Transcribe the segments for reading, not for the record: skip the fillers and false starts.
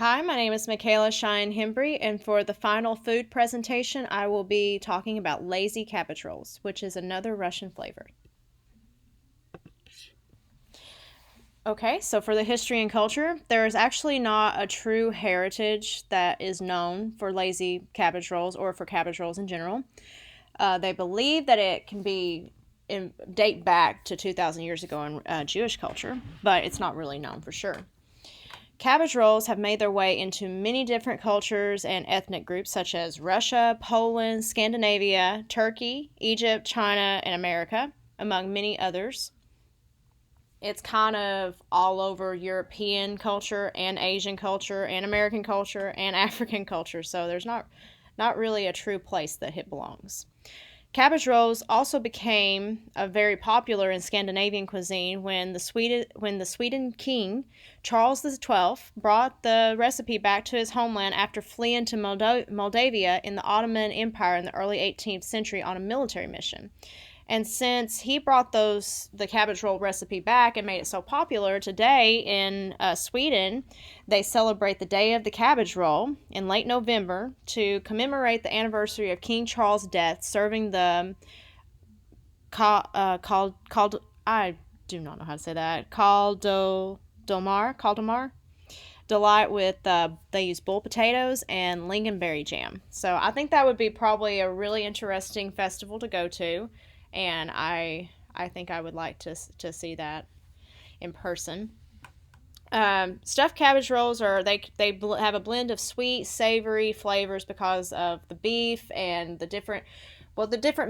Hi, my name is Michaela Shine Hembry, and for the final food presentation, I will be talking about lazy cabbage rolls, which is another Russian flavor. Okay, so for the history and culture, there is actually not a true heritage that is known for lazy cabbage rolls or for cabbage rolls in general. They believe that it can date back to 2,000 years ago in Jewish culture, but it's not really known for sure. Cabbage rolls have made their way into many different cultures and ethnic groups such as Russia, Poland, Scandinavia, Turkey, Egypt, China, and America, among many others. It's kind of all over European culture and Asian culture and American culture and African culture, so there's not really a true place that it belongs. Cabbage rolls also became very popular in Scandinavian cuisine when the Sweden king Charles XII brought the recipe back to his homeland after fleeing to Moldavia in the Ottoman Empire in the early 18th century on a military mission. And since he brought the cabbage roll recipe back and made it so popular, today in Sweden, they celebrate the Day of the Cabbage Roll in late November to commemorate the anniversary of King Charles' death, serving the called I do not know how to say that Kaldemar delight with they use bull potatoes and lingonberry jam. So I think that would be probably a really interesting festival to go to, and I think I would like to see that in person. Stuffed cabbage rolls have a blend of sweet, savory flavors because of the beef and the different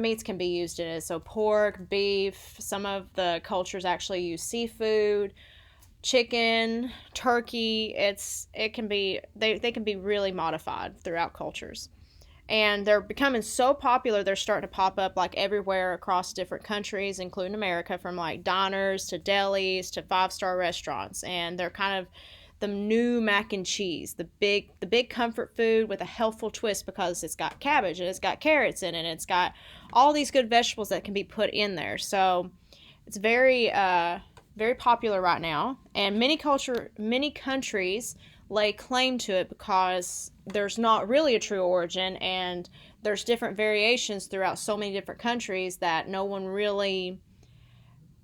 meats can be used in it. So pork, beef. Some of the cultures actually use seafood, chicken, turkey. They can be really modified throughout cultures. And they're becoming so popular, they're starting to pop up like everywhere across different countries, including America, from like diners to delis to five-star restaurants. And they're kind of the new mac and cheese, the big comfort food with a healthful twist because it's got cabbage and it's got carrots in it and it's got all these good vegetables that can be put in there. So it's very popular right now, and many countries lay claim to it because there's not really a true origin, and there's different variations throughout so many different countries that no one really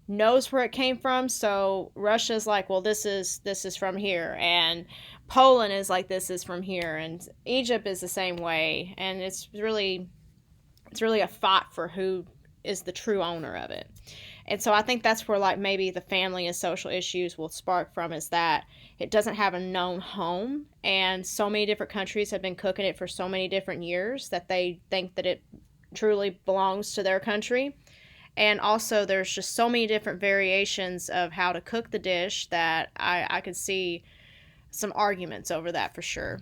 knows where it came from. So Russia's like, well, this is from here, and Poland is like, this is from here, and Egypt is the same way, and it's really a fight for who is the true owner of it. And so I think that's where like maybe the family and social issues will spark from, is that it doesn't have a known home, and so many different countries have been cooking it for so many different years that they think that it truly belongs to their country. And also there's just so many different variations of how to cook the dish that I could see some arguments over that for sure.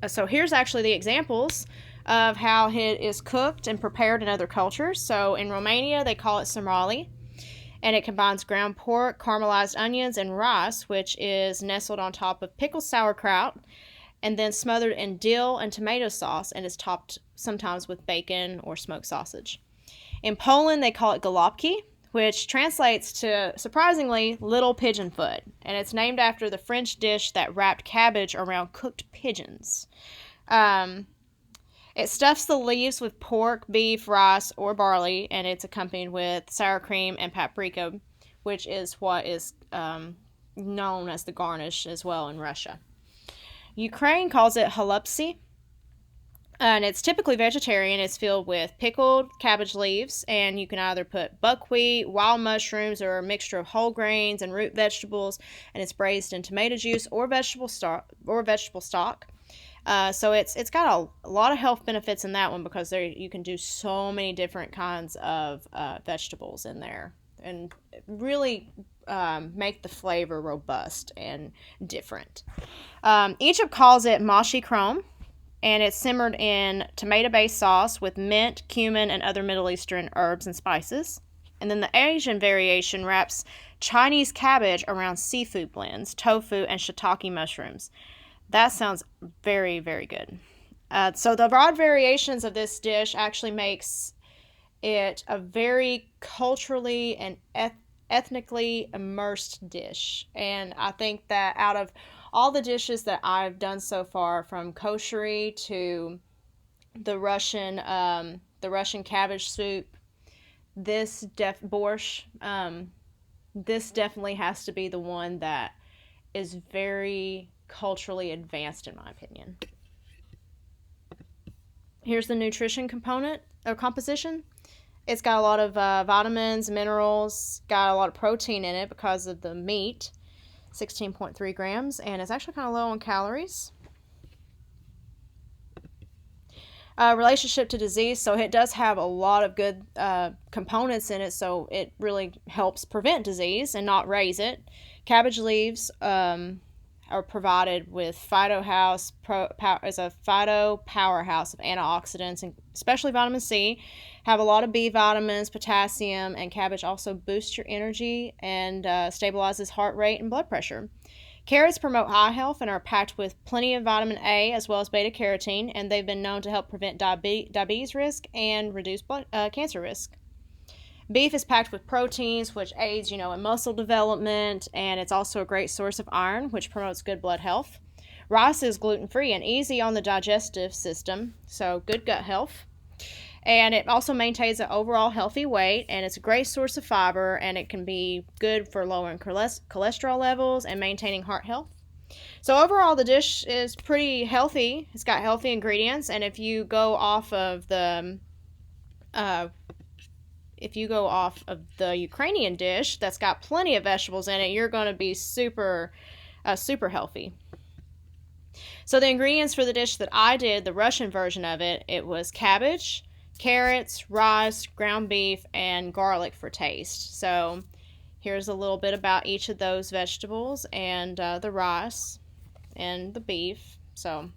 So here's actually the examples of how it is cooked and prepared in other cultures. So in Romania, they call it samrali, and it combines ground pork, caramelized onions, and rice, which is nestled on top of pickled sauerkraut, and then smothered in dill and tomato sauce, and is topped sometimes with bacon or smoked sausage. In Poland, they call it golubki, which translates to, surprisingly, little pigeon foot, and it's named after the French dish that wrapped cabbage around cooked pigeons. It stuffs the leaves with pork, beef, rice, or barley, and it's accompanied with sour cream and paprika, which is what is known as the garnish as well in Russia. Ukraine calls it halupsi, and it's typically vegetarian. It's filled with pickled cabbage leaves, and you can either put buckwheat, wild mushrooms, or a mixture of whole grains and root vegetables, and it's braised in tomato juice or vegetable stock. So it's got a lot of health benefits in that one, because you can do so many different kinds of vegetables in there, and really make the flavor robust and different. Egypt calls it mashi krom, and it's simmered in tomato-based sauce with mint, cumin, and other Middle Eastern herbs and spices. And then the Asian variation wraps Chinese cabbage around seafood blends, tofu, and shiitake mushrooms. That sounds very, very good. So the broad variations of this dish actually makes it a very culturally and ethnically immersed dish. And I think that out of all the dishes that I've done so far, from koshery to the Russian cabbage soup, borscht, this definitely has to be the one that is very culturally advanced, in my opinion. Here's the nutrition component or composition. It's got a lot of vitamins, minerals, got a lot of protein in it because of the meat, 16.3 grams, and it's actually kind of low on calories. Relationship to disease, so it does have a lot of good components in it, so it really helps prevent disease and not raise it. Cabbage leaves are provided with as a phyto powerhouse of antioxidants, and especially vitamin C. Have a lot of B vitamins, potassium, and cabbage also boosts your energy and stabilizes heart rate and blood pressure. Carrots promote eye health and are packed with plenty of vitamin A as well as beta carotene, and they've been known to help prevent diabetes risk and reduce cancer risk. Beef is packed with proteins, which aids, in muscle development, and it's also a great source of iron, which promotes good blood health. Rice is gluten-free and easy on the digestive system, so good gut health. And it also maintains an overall healthy weight, and it's a great source of fiber, and it can be good for lowering cholesterol levels and maintaining heart health. So overall, the dish is pretty healthy. It's got healthy ingredients, and if you go off of the Ukrainian dish that's got plenty of vegetables in it, you're going to be super healthy. So the ingredients for the dish that I did, the Russian version of it, it was cabbage, carrots, rice, ground beef, and garlic for taste. So here's a little bit about each of those vegetables and the rice and the beef. So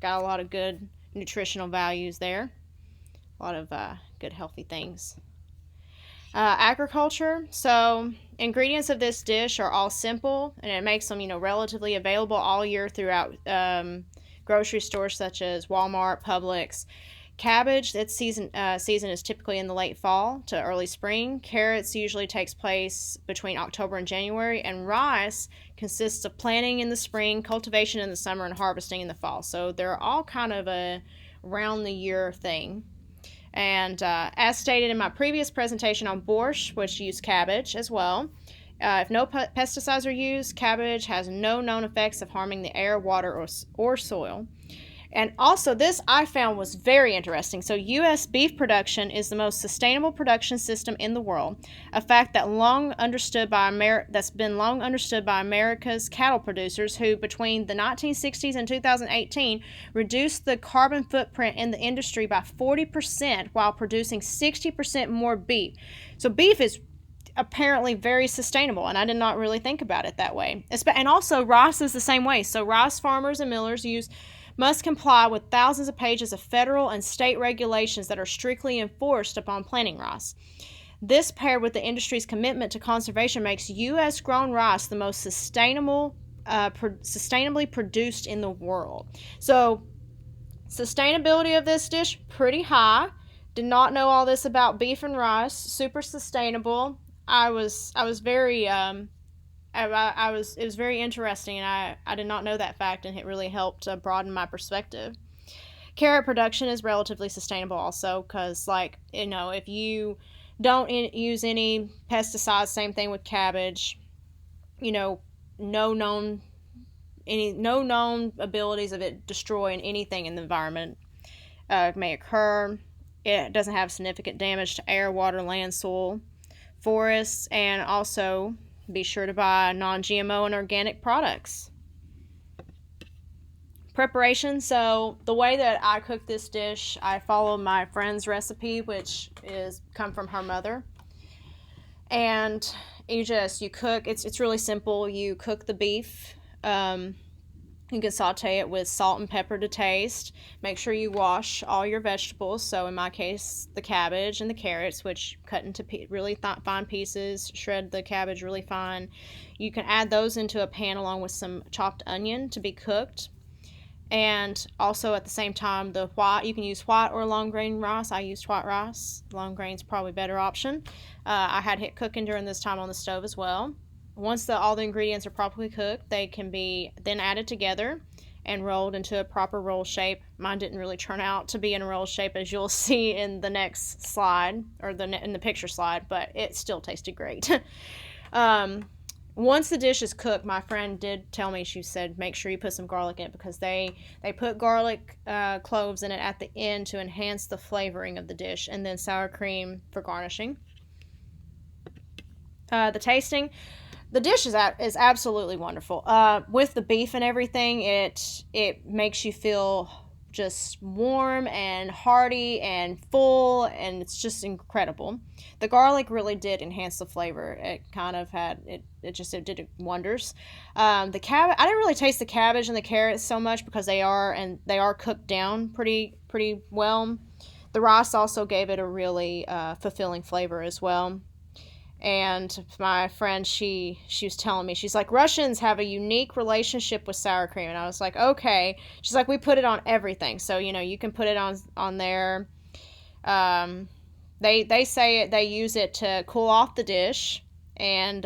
got a lot of good nutritional values there. A lot of good healthy things. Agriculture. So ingredients of this dish are all simple, and it makes them, relatively available all year throughout grocery stores such as Walmart, Publix. Cabbage, its season is typically in the late fall to early spring. Carrots usually takes place between October and January, and rice consists of planting in the spring, cultivation in the summer, and harvesting in the fall. So they're all kind of a round the year thing. And as stated in my previous presentation on borscht, which used cabbage as well, if no pesticides are used, cabbage has no known effects of harming the air, water, or soil. And also, this I found was very interesting. So, U.S. beef production is the most sustainable production system in the world, a fact that that's been long understood by America's cattle producers, who between the 1960s and 2018 reduced the carbon footprint in the industry by 40% while producing 60% more beef. So, beef is apparently very sustainable, and I did not really think about it that way. And also, rice is the same way. So, rice farmers and millers must comply with thousands of pages of federal and state regulations that are strictly enforced upon planting rice. This, paired with the industry's commitment to conservation, makes U.S. grown rice the most sustainably produced in the world. So, sustainability of this dish, pretty high. Did not know all this about beef and rice. Super sustainable. It was very interesting, and I did not know that fact, and it really helped broaden my perspective. Carrot production is relatively sustainable also, because if you don't use any pesticides, same thing with cabbage, no known abilities of it destroying anything in the environment may occur. It doesn't have significant damage to air, water, land, soil, forests, and also be sure to buy non-GMO and organic products. Preparation. So the way that I cook this dish, I follow my friend's recipe, which is come from her mother. And you cook. It's really simple. You cook the beef. You can saute it with salt and pepper to taste. Make sure you wash all your vegetables. So in my case, the cabbage and the carrots, which cut into really fine pieces. Shred the cabbage really fine. You can add those into a pan along with some chopped onion to be cooked. And also at the same time, you can use white or long grain rice. I used white rice. Long grain's probably a better option. I had it cooking during this time on the stove as well. Once all the ingredients are properly cooked, they can be then added together and rolled into a proper roll shape. Mine didn't really turn out to be in a roll shape, as you'll see in the next slide, or in the picture slide, but it still tasted great. Once the dish is cooked, my friend did tell me, she said, make sure you put some garlic in it, because they put garlic cloves in it at the end to enhance the flavoring of the dish, and then sour cream for garnishing. The tasting, the dish is absolutely wonderful. With the beef and everything, it makes you feel just warm and hearty and full, and it's just incredible. The garlic really did enhance the flavor. It kind of had it did wonders. The cabbage, I didn't really taste the cabbage and the carrots so much, because they are cooked down pretty well. The rice also gave it a really fulfilling flavor as well. And my friend, she was telling me, she's like, Russians have a unique relationship with sour cream. And I was like, okay. She's like, we put it on everything. So, you can put it on there. They say they use it to cool off the dish. And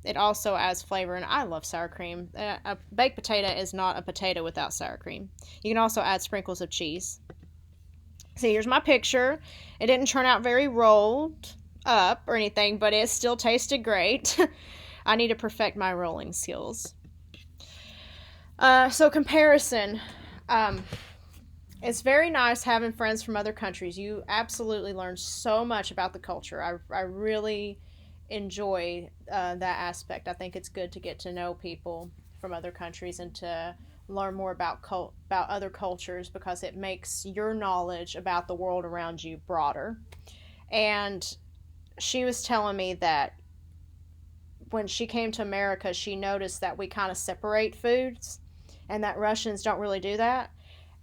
it also adds flavor. And I love sour cream. A baked potato is not a potato without sour cream. You can also add sprinkles of cheese. See, here's my picture. It didn't turn out very rolled up or anything, but it still tasted great. I need to perfect my rolling skills. So comparison. It's very nice having friends from other countries. You absolutely learn so much about the culture. I really enjoy that aspect. I think it's good to get to know people from other countries and to learn more about other cultures, because it makes your knowledge about the world around you broader. And she was telling me that when she came to America, she noticed that we kind of separate foods, and that Russians don't really do that.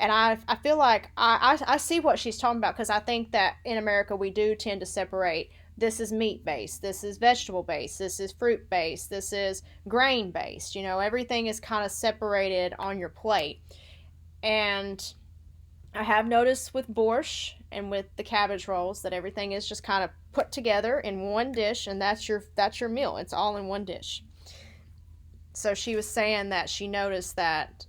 And I feel like I see what she's talking about, because I think that in America we do tend to separate. This is meat based, this is vegetable based, this is fruit based, this is grain based. Everything is kind of separated on your plate. And I have noticed with borscht and with the cabbage rolls that everything is just kind of put together in one dish, and that's your meal. It's all in one dish. So she was saying that she noticed that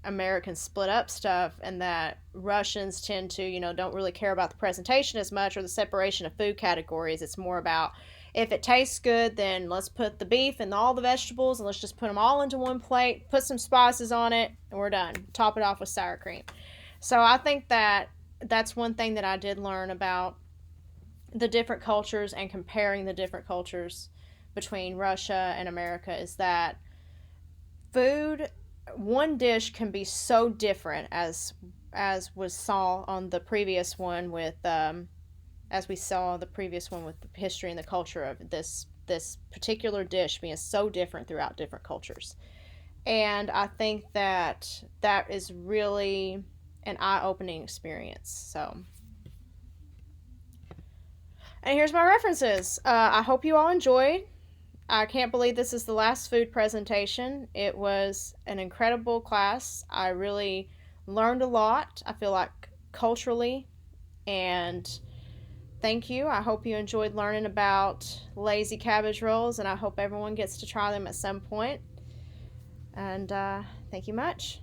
Americans split up stuff, and that Russians tend to, don't really care about the presentation as much, or the separation of food categories. It's more about, if it tastes good, then let's put the beef and all the vegetables, and let's just put them all into one plate, put some spices on it, and we're done. Top it off with sour cream. So I think that that's one thing that I did learn about the different cultures, and comparing the different cultures between Russia and America, is that one dish can be so different, as was saw on the previous one with as we saw the previous one with the history and the culture of this particular dish being so different throughout different cultures. And I think that is really an eye-opening experience. So, and here's my references. I hope you all enjoyed. I can't believe this is the last food presentation. It was an incredible class. I really learned a lot, I feel like, culturally. And thank you. I hope you enjoyed learning about lazy cabbage rolls, and I hope everyone gets to try them at some point. And thank you much.